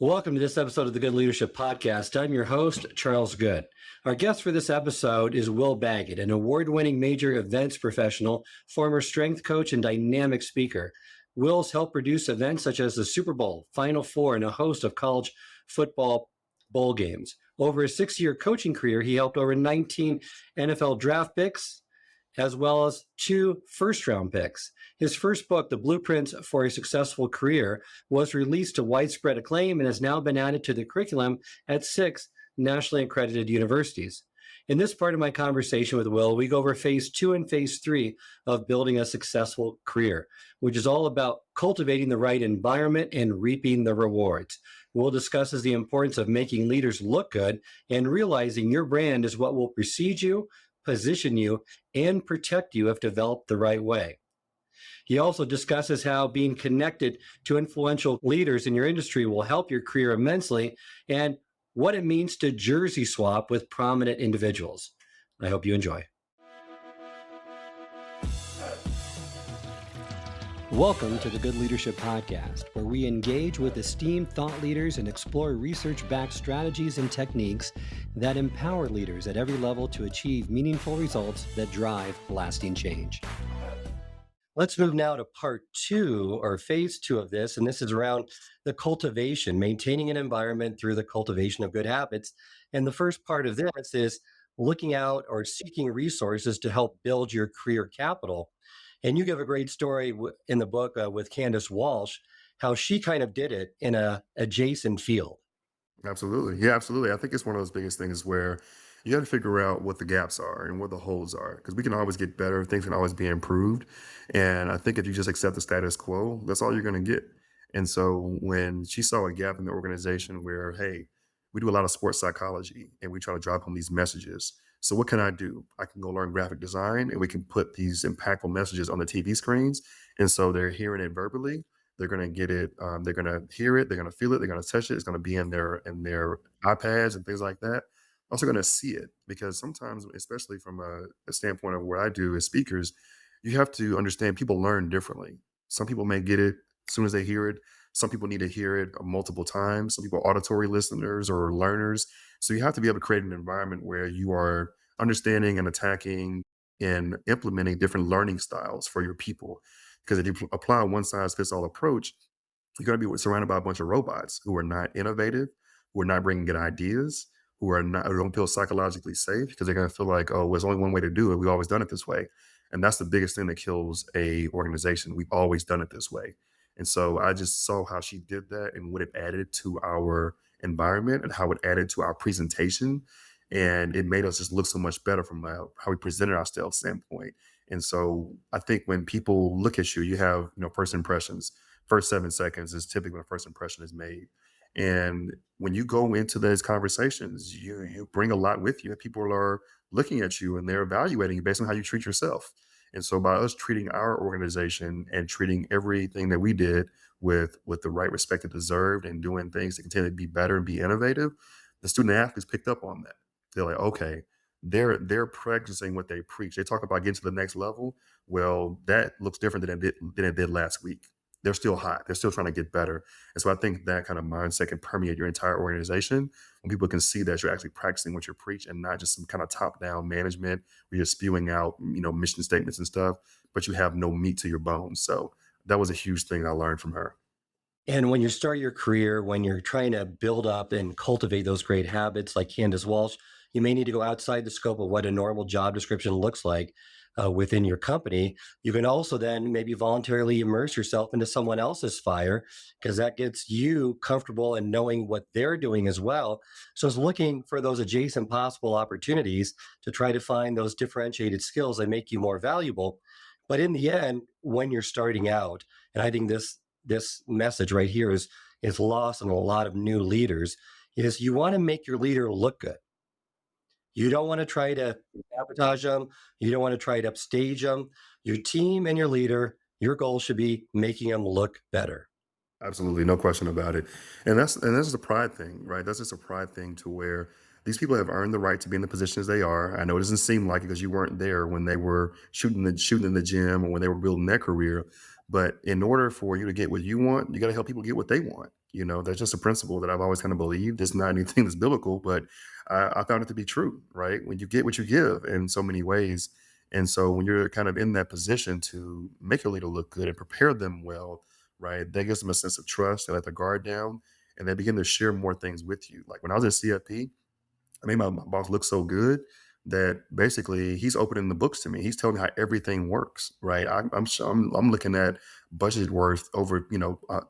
Welcome to this episode of the Good Leadership Podcast. I'm your host, Charles Good. Our guest for this episode is Will Baggett, an award-winning major events professional, former strength coach, and dynamic speaker. Will's helped produce events such as the Super Bowl, Final Four, and a host of college football bowl games. Over a 6-year coaching career, he helped over 19 NFL draft picks, as well as 2 first-round picks. His first book, The Blueprints for a Successful Career, was released to widespread acclaim and has now been added to the curriculum at 6 nationally accredited universities. In this part of my conversation with Will, we go over phase 2 and phase 3 of building a successful career, which is all about cultivating the right environment and reaping the rewards. Will discusses the importance of making leaders look good and realizing your brand is what will precede you, position you, and protect you if developed the right way. He also discusses how being connected to influential leaders in your industry will help your career immensely and what it means to jersey swap with prominent individuals. I hope you enjoy. Welcome to the Good Leadership Podcast, where we engage with esteemed thought leaders and explore research-backed strategies and techniques that empower leaders at every level to achieve meaningful results that drive lasting change. Let's move now to part 2 or phase 2 of this, and this is around the cultivation, maintaining an environment through the cultivation of good habits. And the first part of this is looking out or seeking resources to help build your career capital. And you give a great story in the book with Candace Walsh, how she kind of did it in a adjacent field. Absolutely. Yeah, absolutely. I think it's one of those biggest things where you got to figure out what the gaps are and what the holes are because we can always get better. Things can always be improved. And I think if you just accept the status quo, that's all you're going to get. And so when she saw a gap in the organization where, hey, we do a lot of sports psychology and we try to drive home these messages. So what can I do? I can go learn graphic design and we can put these impactful messages on the TV screens. And so they're hearing it verbally, they're gonna get it, they're gonna hear it, they're gonna feel it, they're gonna touch it, it's gonna be in their iPads and things like that. Also gonna see it because sometimes, especially from a standpoint of what I do as speakers, you have to understand people learn differently. Some people may get it as soon as they hear it. Some people need to hear it multiple times. Some people are auditory listeners or learners. So you have to be able to create an environment where you are understanding and attacking and implementing different learning styles for your people. Because if you apply a one size fits all approach, you're going to be surrounded by a bunch of robots who are not innovative, who are not bringing good ideas, who don't feel psychologically safe because they're going to feel like, oh, there's only one way to do it. We've always done it this way, and that's the biggest thing that kills a organization. We've always done it this way, and so I just saw how she did that and what it added to our environment and how it added to our presentation, and it made us just look so much better from how we presented ourselves standpoint. And so I think when people look at you, you have, first impressions. First 7 seconds is typically when a first impression is made. And when you go into those conversations, you bring a lot with you. People are looking at you and they're evaluating you based on how you treat yourself. And so by us treating our organization and treating everything that we did with the right respect it deserved and doing things to continue to be better and be innovative, the student athletes picked up on that. They're like, okay, they're practicing what they preach. They talk about getting to the next level. Well, that looks different than it did last week. They're still hot. They're still trying to get better. And so I think that kind of mindset can permeate your entire organization when people can see that you're actually practicing what you preach and not just some kind of top-down management where you're spewing out, mission statements and stuff, but you have no meat to your bones. So that was a huge thing I learned from her. And when you start your career, when you're trying to build up and cultivate those great habits like Candace Walsh, you may need to go outside the scope of what a normal job description looks like within your company. You can also then maybe voluntarily immerse yourself into someone else's fire because that gets you comfortable in knowing what they're doing as well. So it's looking for those adjacent possible opportunities to try to find those differentiated skills that make you more valuable. But in the end, when you're starting out, and I think this message right here is lost on a lot of new leaders, is you want to make your leader look good. You don't want to try to sabotage them. You don't want to try to upstage them. Your team and your leader, your goal should be making them look better. Absolutely, no question about it. And that's the pride thing, right? That's just a pride thing to where these people have earned the right to be in the positions they are. I know it doesn't seem like it because you weren't there when they were shooting in the gym or when they were building their career. But in order for you to get what you want, you got to help people get what they want. That's just a principle that I've always kind of believed. It's not anything that's biblical, but I found it to be true, right? When you get what you give in so many ways. And so when you're kind of in that position to make your leader look good and prepare them well, right, that gives them a sense of trust. They let their guard down and they begin to share more things with you. Like when I was at CFP, I made my boss look so good that basically he's opening the books to me. He's telling me how everything works, right? I'm looking at budget worth over,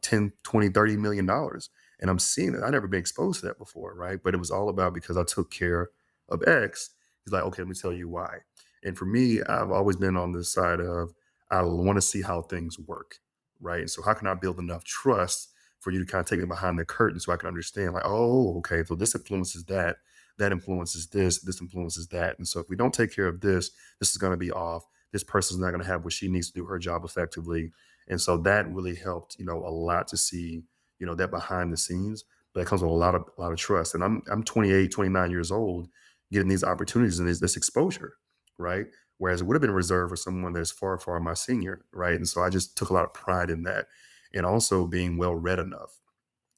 10, 20, $30 million. And I'm seeing it. I never been exposed to that before, right? But it was all about because I took care of X. He's like, okay, let me tell you why. And for me, I've always been on this side of I want to see how things work, right? And so how can I build enough trust for you to kind of take me behind the curtain so I can understand, like, oh, okay, so this influences that, that influences this influences that. And so if we don't take care of this is going to be off. This person's not going to have what she needs to do her job effectively. And so that really helped, a lot to see, that behind the scenes. But it comes with a lot of trust. And I'm 28, 29 years old, getting these opportunities and this exposure, right? Whereas it would have been reserved for someone that's far, far my senior, right? And so I just took a lot of pride in that. And also being well read enough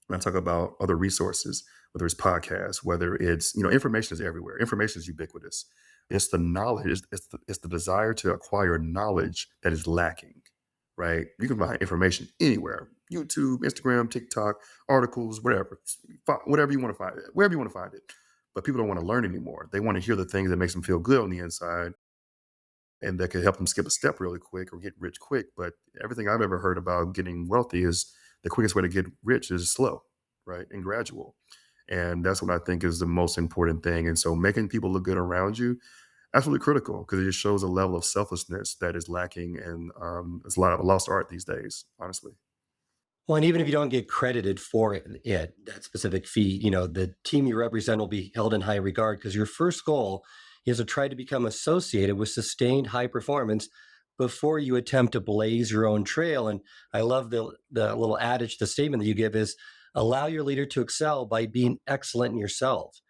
when I talk about other resources, whether it's podcasts, whether it's, information is everywhere. Information is ubiquitous. It's the knowledge, it's the desire to acquire knowledge that is lacking, right? You can find information anywhere, YouTube, Instagram, TikTok, articles, whatever, whatever you want to find it, wherever you want to find it. But people don't want to learn anymore. They want to hear the things that makes them feel good on the inside and that could help them skip a step really quick or get rich quick. But everything I've ever heard about getting wealthy is the quickest way to get rich is slow, right? And gradual. And that's what I think is the most important thing. And so making people look good around you, absolutely critical because it just shows a level of selflessness that is lacking. And it's a lot of lost art these days, honestly. Well, and even if you don't get credited for that specific feat, the team you represent will be held in high regard because your first goal is to try to become associated with sustained high performance before you attempt to blaze your own trail. And I love the little adage, the statement that you give is allow your leader to excel by being excellent in yourself,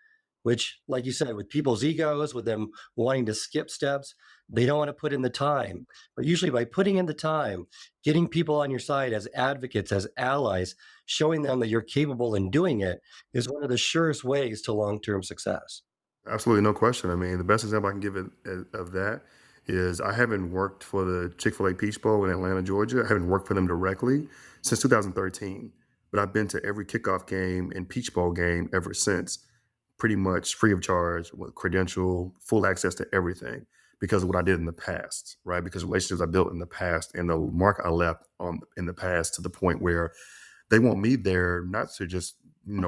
which, like you said, with people's egos, with them wanting to skip steps, they don't want to put in the time. But usually, by putting in the time, getting people on your side as advocates, as allies, showing them that you're capable in doing it is one of the surest ways to long term success. Absolutely, no question. I mean, the best example I can give of that is I haven't worked for the Chick-fil-A Peach Bowl in Atlanta, Georgia. I haven't worked for them directly since 2013, but I've been to every kickoff game and Peach Bowl game ever since, pretty much free of charge, with credential, full access to everything because of what I did in the past, right? Because relationships I built in the past and the mark I left on in the past to the point where they want me there not to just,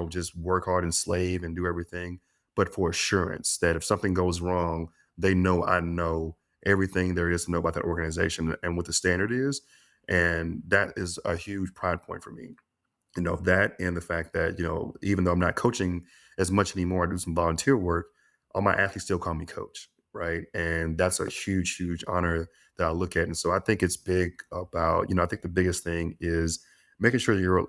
just work hard and slave and do everything, but for assurance that if something goes wrong, they know I know everything there is to know about that organization and what the standard is. And that is a huge pride point for me. That and the fact that, even though I'm not coaching as much anymore, I do some volunteer work, all my athletes still call me coach, right? And that's a huge, huge honor that I look at. And so I think it's big about, I think the biggest thing is making sure your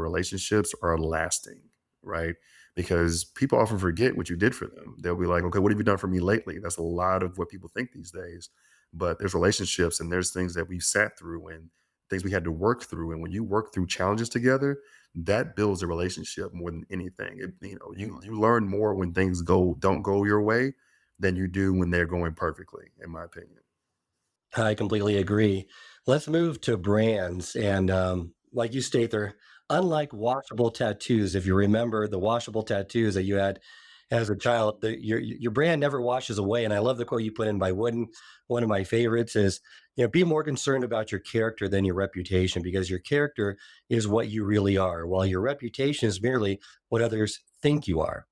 relationships are lasting, right? Because people often forget what you did for them. They'll be like, okay, what have you done for me lately? That's a lot of what people think these days. But there's relationships and there's things that we've sat through and things we had to work through. And when you work through challenges together, that builds a relationship more than anything. You learn more when things don't go your way than you do when they're going perfectly, in my opinion. I completely agree. Let's move to brands. And like you state, they're unlike washable tattoos. If you remember the washable tattoos that you had as a child, your brand never washes away. And I love the quote you put in by Wooden. One of my favorites is, be more concerned about your character than your reputation, because your character is what you really are, while your reputation is merely what others think you are.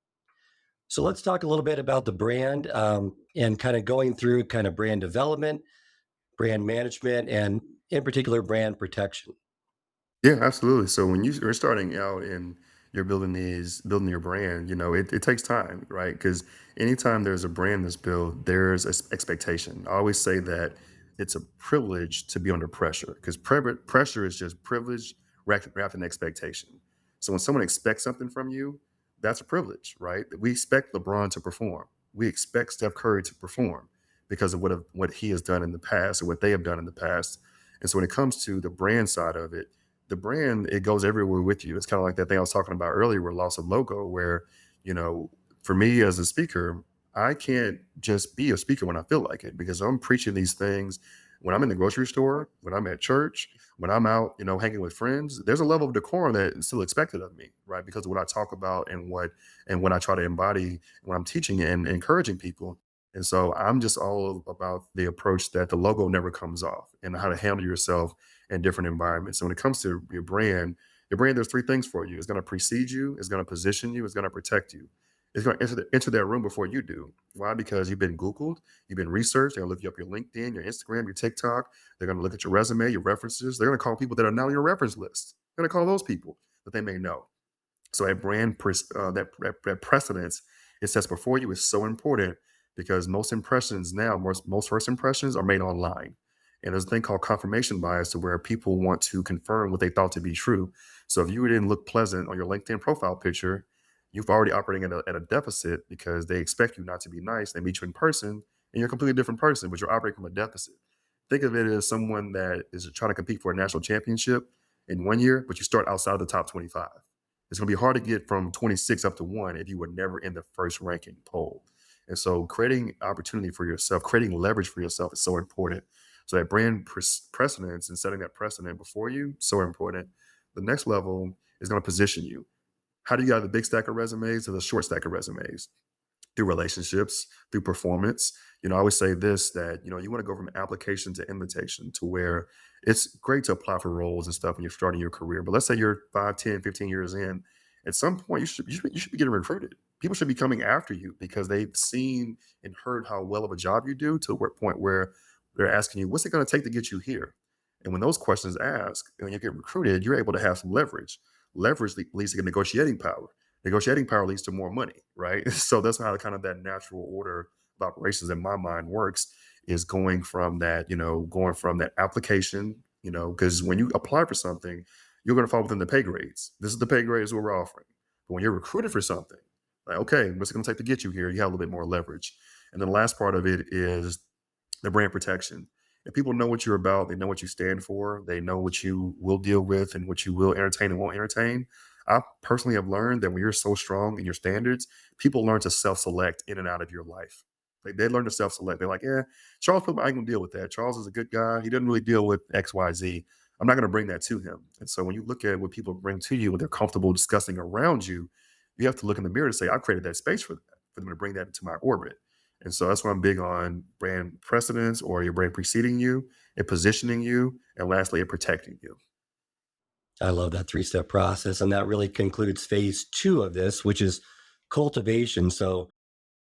So let's talk a little bit about the brand and kind of going through kind of brand development, brand management, and in particular, brand protection. Yeah, absolutely. So when you're starting out and you're building your brand, it takes time, right? Because anytime there's a brand that's built, there's expectation. I always say that it's a privilege to be under pressure because pressure is just privilege wrapped in expectation. So when someone expects something from you, that's a privilege, right? We expect LeBron to perform. We expect Steph Curry to perform because of what he has done in the past or what they have done in the past. And so when it comes to the brand side of it, the brand, it goes everywhere with you. It's kind of like that thing I was talking about earlier with loss of logo, where, you know, for me as a speaker, I can't just be a speaker when I feel like it because I'm preaching these things when I'm in the grocery store, when I'm at church, when I'm out, hanging with friends. There's a level of decorum that is still expected of me, right? Because of what I talk about and what I try to embody when I'm teaching and encouraging people. And so I'm just all about the approach that the logo never comes off and how to handle yourself in different environments. So when it comes to your brand, there's three things for you. It's going to precede you, it's going to position you, it's going to protect you. It's going to enter that room before you do. Why? Because you've been Googled, you've been researched. They're going to look you up your LinkedIn, your Instagram, your TikTok. They're going to look at your resume, your references. They're going to call people that are not on your reference list. They're going to call those people that they may know. So a that precedence it sets before you is so important because most impressions now, most first impressions are made online. And there's a thing called confirmation bias to where people want to confirm what they thought to be true. So if you didn't look pleasant on your LinkedIn profile picture, you've already operating at a deficit because they expect you not to be nice. They meet you in person and you're a completely different person, but you're operating from a deficit. Think of it as someone that is trying to compete for a national championship in 1 year, but you start outside the top 25. It's going to be hard to get from 26 up to one if you were never in the first ranking poll. And so, creating opportunity for yourself, creating leverage for yourself is so important. So, that brand precedence and setting that precedent before you, so important. The next level is going to position you. How do you get out of the big stack of resumes to the short stack of resumes? Through relationships, through performance. I always say this that, you want to go from application to invitation to where it's great to apply for roles and stuff when you're starting your career. But let's say you're 5, 10, 15 years in. At some point, you should be getting recruited. People should be coming after you because they've seen and heard how well of a job you do to a point where they're asking you, what's it going to take to get you here? And when those questions ask, and when you get recruited, you're able to have some leverage. Leverage leads to negotiating power. Negotiating power leads to more money, right? So that's how kind of that natural order of operations in my mind works is going from that application, because when you apply for something, you're going to fall within the pay grades. This is the pay grades we're offering. But when you're recruited for something, like, okay, what's it going to take to get you here? You have a little bit more leverage. And then the last part of it is the brand protection. If people know what you're about, they know what you stand for, they know what you will deal with and what you will entertain and won't entertain. I personally have learned that when you're so strong in your standards, people learn to self-select in and out of your life. They learn to self-select. They're like, yeah, Charles, I ain't gonna deal with that. Charles is a good guy. He doesn't really deal with X, Y, Z. I'm not gonna bring that to him. And so when you look at what people bring to you, when they're comfortable discussing around you, you have to look in the mirror and say, I created that space for that, for them to bring that into my orbit. And so that's why I'm big on brand precedence or your brand preceding you, it positioning you, and lastly, it protecting you. I love that three-step process. And that really concludes phase two of this, which is cultivation. So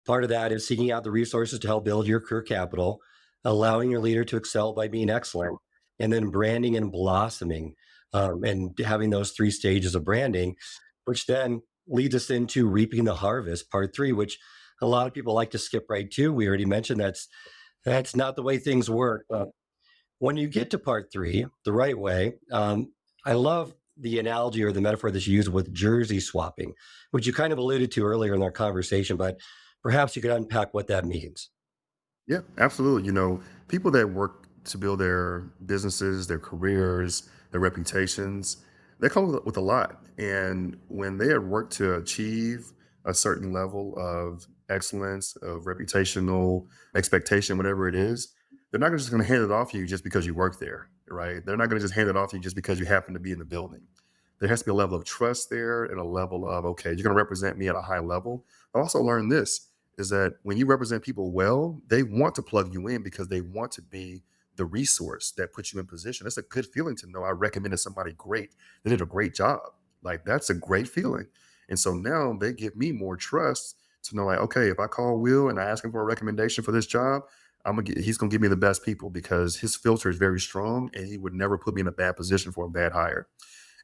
part of that is seeking out the resources to help build your career capital, allowing your leader to excel by being excellent, and then branding and blossoming, and having those three stages of branding, which then leads us into reaping the harvest, part three, which a lot of people like to skip right to. We already mentioned that's not the way things work. When you get to part three, the right way, I love the analogy or the metaphor that's used with jersey swapping, which you kind of alluded to earlier in our conversation, but perhaps you could unpack what that means. Yeah, absolutely. People that work to build their businesses, their careers, their reputations, they come with a lot. And when they have worked to achieve a certain level of excellence, of reputational expectation, whatever it is, they're not just going to hand it off to you just because you work there, right? They're not going to just hand it off to you just because you happen to be in the building. There has to be a level of trust there and a level of, okay, you're going to represent me at a high level. I also learned this is that when you represent people well, they want to plug you in because they want to be the resource that puts you in position. It's a good feeling to know I recommended somebody great. They did a great job. Like that's a great feeling. And so now they give me more trust to know, like, okay, if I call Will and I ask him for a recommendation for this job, he's gonna give me the best people because his filter is very strong and he would never put me in a bad position for a bad hire.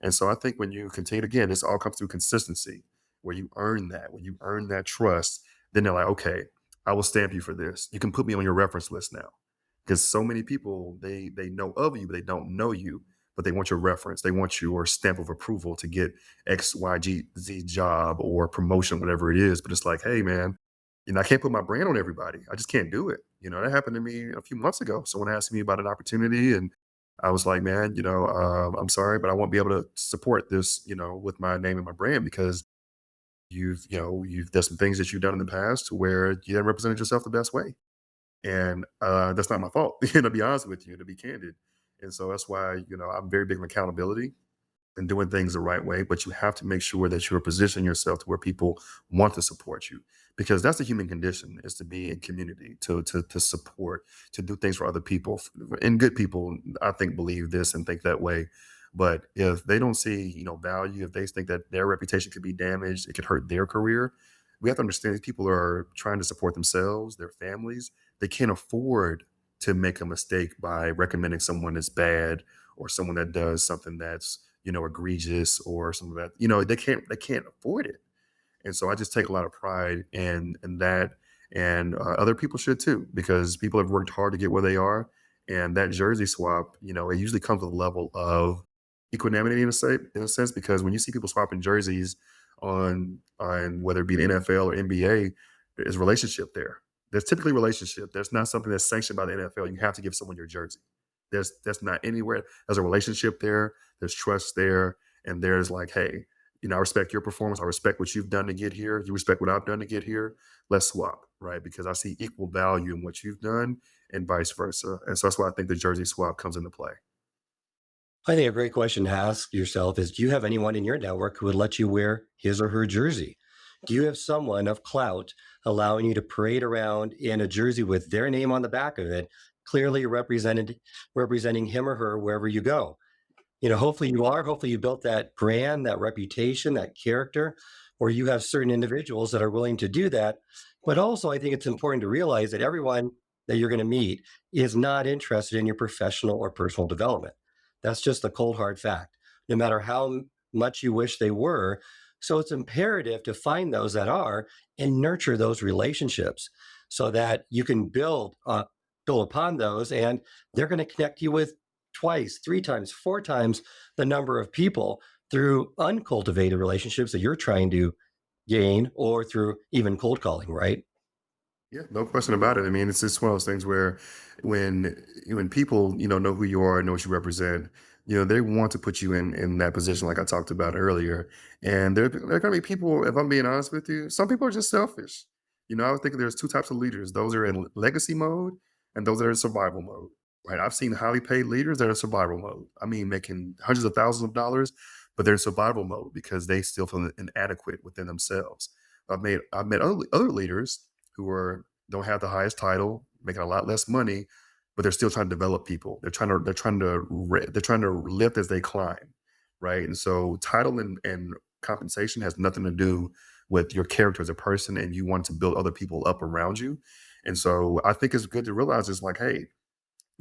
And so I think when you continue again, this all comes through consistency, where you earn that, when you earn that trust, then they're like, okay, I will stamp you for this. You can put me on your reference list now. Because so many people they know of you, but they don't know you, but they want your reference. They want your stamp of approval to get X, Y, G, Z job or promotion, whatever it is. But it's like, hey man, I can't put my brand on everybody. I just can't do it. That happened to me a few months ago. Someone asked me about an opportunity and I was like, man, I'm sorry, but I won't be able to support this, with my name and my brand because there's some things that you've done in the past where you haven't represented yourself the best way. And that's not my fault, to be honest with you, to be candid. And so that's why, I'm very big on accountability and doing things the right way, but you have to make sure that you're positioning yourself to where people want to support you, because that's the human condition, is to be in community, to support, to do things for other people. And good people, I think, believe this and think that way. But if they don't see, value, if they think that their reputation could be damaged, it could hurt their career. We have to understand these people are trying to support themselves, their families. They can't afford to make a mistake by recommending someone that's bad or someone that does something that's egregious or something that they can't afford it. And so I just take a lot of pride in that, and other people should too, because people have worked hard to get where they are. And that jersey swap, it usually comes with a level of equanimity in a sense, because when you see people swapping jerseys on whether it be the NFL or NBA, there's relationship there. There's typically relationship. There's not something that's sanctioned by the NFL. You have to give someone your jersey. That's not anywhere. There's a relationship there. There's trust there, and there's like, hey, I respect your performance. I respect what you've done to get here. You respect what I've done to get here. Let's swap, right? Because I see equal value in what you've done and vice versa. And so that's why I think the jersey swap comes into play. I think a great question to ask yourself is, do you have anyone in your network who would let you wear his or her jersey? Do you have someone of clout allowing you to parade around in a jersey with their name on the back of it, clearly representing him or her wherever you go? Hopefully you are. Hopefully you built that brand, that reputation, that character, or you have certain individuals that are willing to do that. But also, I think it's important to realize that everyone that you're going to meet is not interested in your professional or personal development. That's just a cold, hard fact, no matter how much you wish they were. So it's imperative to find those that are and nurture those relationships so that you can build upon those, and they're going to connect you with twice, three times, four times the number of people through uncultivated relationships that you're trying to gain, or through even cold calling, right? Yeah, no question about it. I mean, it's just one of those things where when people, know who you are and know what you represent, they want to put you in that position like I talked about earlier. And there gonna be people, if I'm being honest with you, some people are just selfish. I would think there's two types of leaders. Those are in legacy mode and those that are in survival mode. Right. I've seen highly paid leaders that are in survival mode. I mean, making hundreds of thousands of dollars, but they're in survival mode because they still feel inadequate within themselves. I've met other leaders who don't have the highest title, making a lot less money, but they're still trying to develop people. They're trying to lift as they climb, right? And so title and compensation has nothing to do with your character as a person, and you want to build other people up around you. And so I think it's good to realize it's like, hey,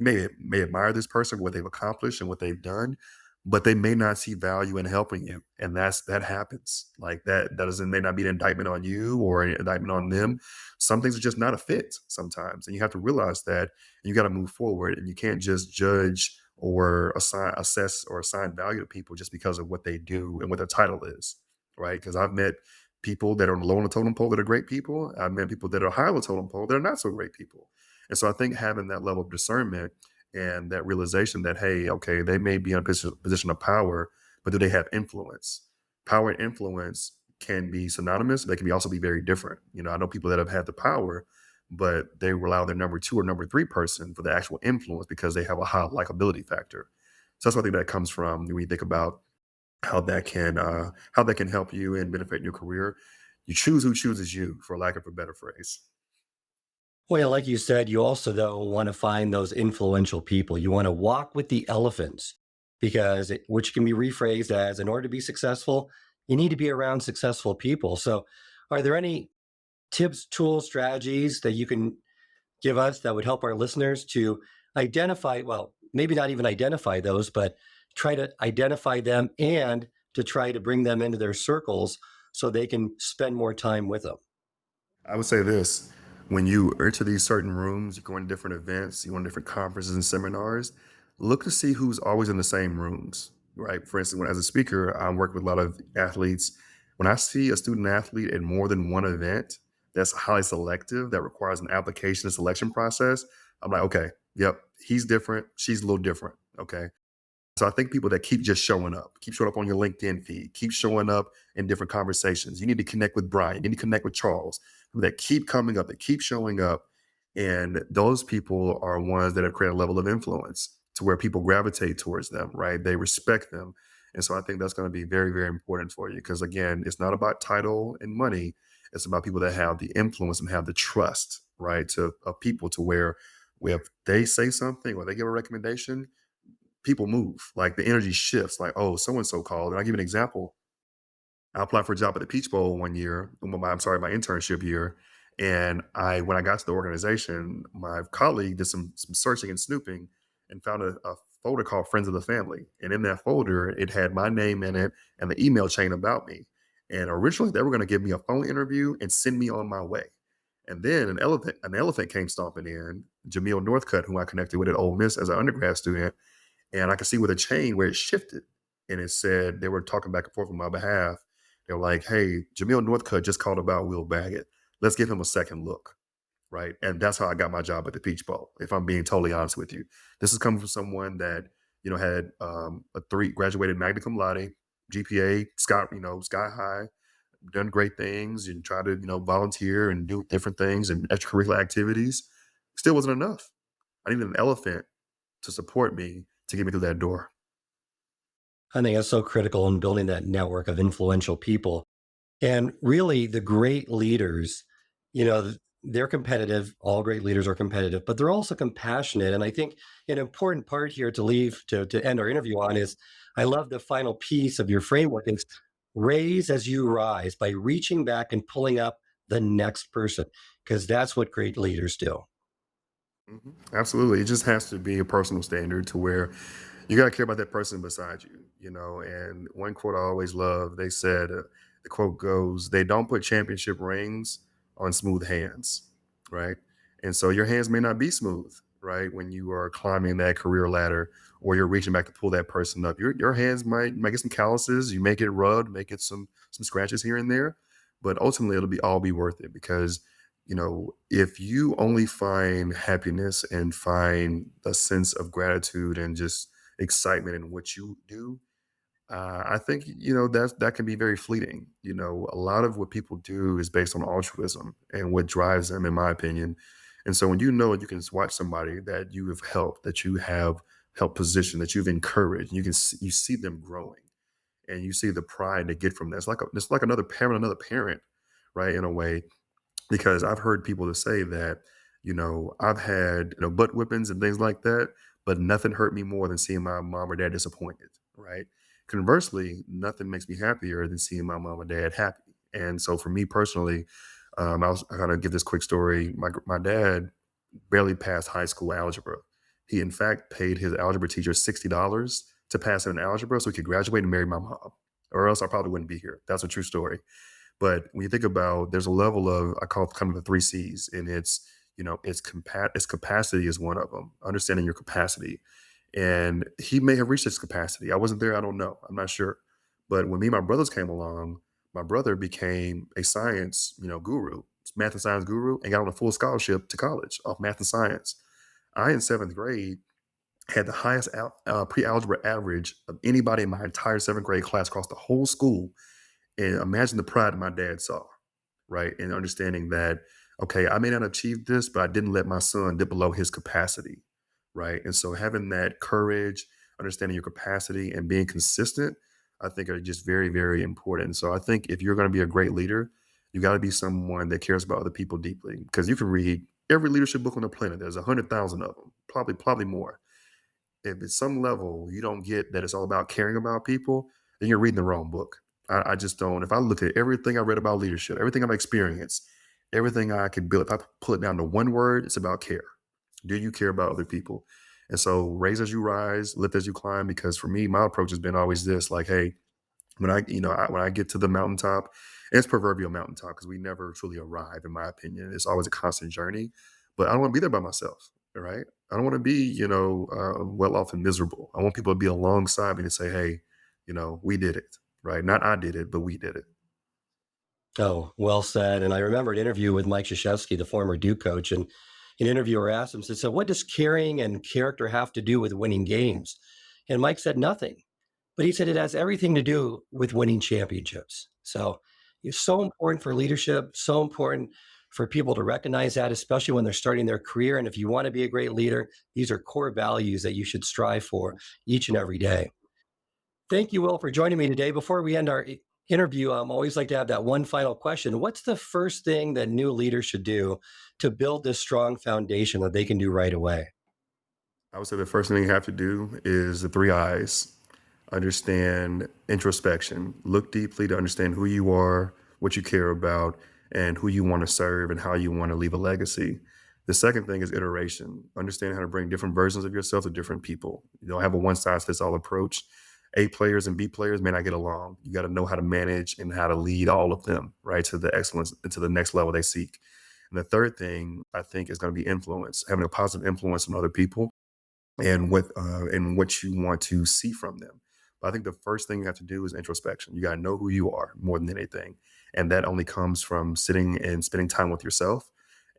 may admire this person, what they've accomplished and what they've done, but they may not see value in helping you. And that happens. Like that doesn't may not be an indictment on you or an indictment on them. Some things are just not a fit sometimes. And you have to realize that, and you got to move forward. And you can't just judge or assess or assign value to people just because of what they do and what their title is. Right. Because I've met people that are low on the totem pole that are great people. I've met people that are high on the totem pole that are not so great people. And so I think having that level of discernment and that realization that, hey, okay, they may be in a position of power, but do they have influence? Power and influence can be synonymous. They can also be very different. I know people that have had the power, but they allow their number two or number three person for the actual influence because they have a high likability factor. So that's what I think that comes from when you think about how that can help you and benefit your career. You choose who chooses you, for lack of a better phrase. Well, yeah, like you said, you also, though, want to find those influential people. You want to walk with the elephants, which can be rephrased as, in order to be successful, you need to be around successful people. So, are there any tips, tools, strategies that you can give us that would help our listeners to identify, well, maybe not even identify those, but try to identify them and to try to bring them into their circles so they can spend more time with them? I would say this: when you enter these certain rooms, you go into different events, you go to different conferences and seminars, look to see who's always in the same rooms, right? For instance, as a speaker, I work with a lot of athletes. When I see a student athlete in more than one event that's highly selective, that requires an application and selection process, I'm like, okay, yep, he's different, she's a little different. Okay. So I think people that keep showing up on your LinkedIn feed, keep showing up in different conversations. You need to connect with Brian, you need to connect with Charles, people that keep coming up, that keep showing up. And those people are ones that have created a level of influence to where people gravitate towards them, right? They respect them. And so I think that's going to be very, very important for you because, again, it's not about title and money. It's about people that have the influence and have the trust, right, to of people to where if they say something or they give a recommendation, people move. Like the energy shifts. Like, oh, so and so called. And I'll give you an example. I applied for a job at the Peach Bowl one year. I'm sorry, my internship year. And when I got to the organization, my colleague did some searching and snooping and found a folder called Friends of the Family. And in that folder, it had my name in it and the email chain about me. And originally, they were going to give me a phone interview and send me on my way. And then an elephant came stomping in. Jameel Northcutt, who I connected with at Ole Miss as an undergrad student, and I could see with a chain where it shifted. And it said they were talking back and forth on my behalf. They were like, hey, Jameel Northcutt just called about Will Baggett. Let's give him a second look. Right. And that's how I got my job at the Peach Bowl, if I'm being totally honest with you. This is coming from someone that, had graduated magna cum laude, GPA, sky high, done great things and try to, volunteer and do different things and extracurricular activities. Still wasn't enough. I needed an elephant to support me to get me through that door. I think that's so critical in building that network of influential people. And really, the great leaders, they're competitive. All great leaders are competitive, but they're also compassionate. And I think an important part here to leave to end our interview on is I love the final piece of your framework is raise as you rise by reaching back and pulling up the next person, because that's what great leaders do. Absolutely. It just has to be a personal standard to where you got to care about that person beside you. And one quote I always love, they said, the quote goes, they don't put championship rings on smooth hands, right? And so your hands may not be smooth, right? When you are climbing that career ladder or you're reaching back to pull that person up, your hands might get some calluses, you may get rubbed, may get some scratches here and there, but ultimately it'll be all be worth it because if you only find happiness and find a sense of gratitude and just excitement in what you do, I think that can be very fleeting. A lot of what people do is based on altruism and what drives them, in my opinion. And so when you can watch somebody that you have helped, that you have helped position, that you've encouraged, you see them growing, and you see the pride they get from that. It's like another parent, right? In a way, because I've heard people to say that, I've had, butt whippings and things like that, but nothing hurt me more than seeing my mom or dad disappointed, right? Conversely, nothing makes me happier than seeing my mom or dad happy. And so for me personally, I gotta give this quick story. My dad barely passed high school algebra. He in fact paid his algebra teacher $60 to pass him in algebra so he could graduate and marry my mom, or else I probably wouldn't be here. That's a true story. But when you think about, there's a level of, I call it kind of the three C's, and its capacity is one of them. Understanding your capacity, and he may have reached his capacity. I wasn't there. I don't know. I'm not sure. But when me and my brothers came along, my brother became a science, guru, math and science guru, and got on a full scholarship to college off math and science. I in seventh grade had the highest pre-algebra average of anybody in my entire seventh grade class across the whole school, and imagine the pride my dad saw, right? And understanding that, okay, I may not achieve this, but I didn't let my son dip below his capacity, right? And so having that courage, understanding your capacity, and being consistent, I think are just very, very important. So I think if you're going to be a great leader, you got to be someone that cares about other people deeply. Because you can read every leadership book on the planet. There's 100,000 of them, probably more. If at some level you don't get that it's all about caring about people, then you're reading the wrong book. I just don't. If I look at everything I read about leadership, everything I've experienced, everything I can build, if I pull it down to one word, it's about care. Do you care about other people? And so raise as you rise, lift as you climb. Because for me, my approach has been always this: like, hey, when I get to the mountaintop, and it's proverbial mountaintop because we never truly arrive, in my opinion. It's always a constant journey, but I don't want to be there by myself. All right. I don't want to be, well off and miserable. I want people to be alongside me to say, hey, we did it. Right. Not I did it, but we did it. Oh, well said. And I remember an interview with Mike Krzyzewski, the former Duke coach, and An interviewer asked him, said, "So what does caring and character have to do with winning games?" And Mike said, "Nothing." But he said it has everything to do with winning championships. So it's so important for leadership, so important for people to recognize that, especially when they're starting their career. And if you want to be a great leader, these are core values that you should strive for each and every day. Thank you, Will, for joining me today. Before we end our interview, I always like to have that one final question. What's the first thing that new leaders should do to build this strong foundation that they can do right away? I would say the first thing you have to do is the three I's. Understand introspection. Look deeply to understand who you are, what you care about, and who you want to serve and how you want to leave a legacy. The second thing is iteration. Understand how to bring different versions of yourself to different people. You don't have a one size fits all approach. A players and B players may not get along. You got to know how to manage and how to lead all of them, right, to the excellence and to the next level they seek. And the third thing I think is going to be influence, having a positive influence on other people and what you want to see from them. But I think the first thing you have to do is introspection. You got to know who you are more than anything, and that only comes from sitting and spending time with yourself.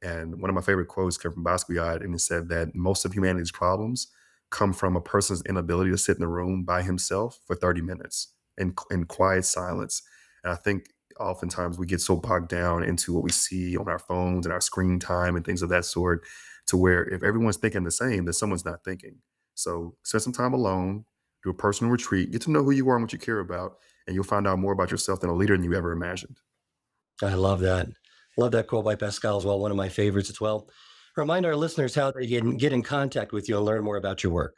And one of my favorite quotes came from Basquiat, and it said that most of humanity's problems come from a person's inability to sit in the room by himself for 30 minutes in quiet silence. And I think oftentimes we get so bogged down into what we see on our phones and our screen time and things of that sort, to where if everyone's thinking the same, then someone's not thinking. So spend some time alone, do a personal retreat, get to know who you are and what you care about, and you'll find out more about yourself than a leader than you ever imagined. I love that. Love that quote by Pascal as well, one of my favorites as well. Remind our listeners how they can get in contact with you and learn more about your work.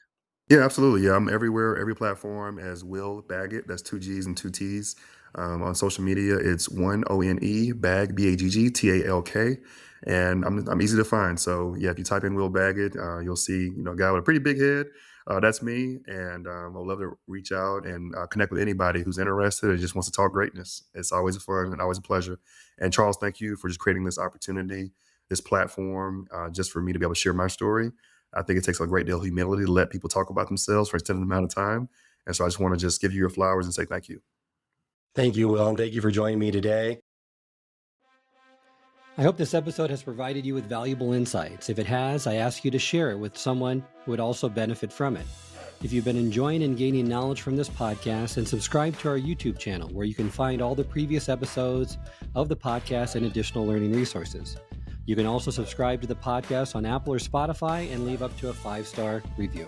Yeah, absolutely. Yeah, I'm everywhere, every platform as Will Baggett. That's two G's and two T's. On social media, it's Bag Baggtalk, and I'm easy to find. So yeah, if you type in Will Baggett, you'll see a guy with a pretty big head. That's me, and I'd love to reach out and connect with anybody who's interested and just wants to talk greatness. It's always a fun and always a pleasure. And Charles, thank you for just creating this opportunity, this platform, just for me to be able to share my story. I think it takes a great deal of humility to let people talk about themselves for an extended amount of time. And so I just want to just give you your flowers and say thank you. Thank you, Will, and thank you for joining me today. I hope this episode has provided you with valuable insights. If it has, I ask you to share it with someone who would also benefit from it. If you've been enjoying and gaining knowledge from this podcast, then subscribe to our YouTube channel, where you can find all the previous episodes of the podcast and additional learning resources. You can also subscribe to the podcast on Apple or Spotify and leave up to a 5-star review.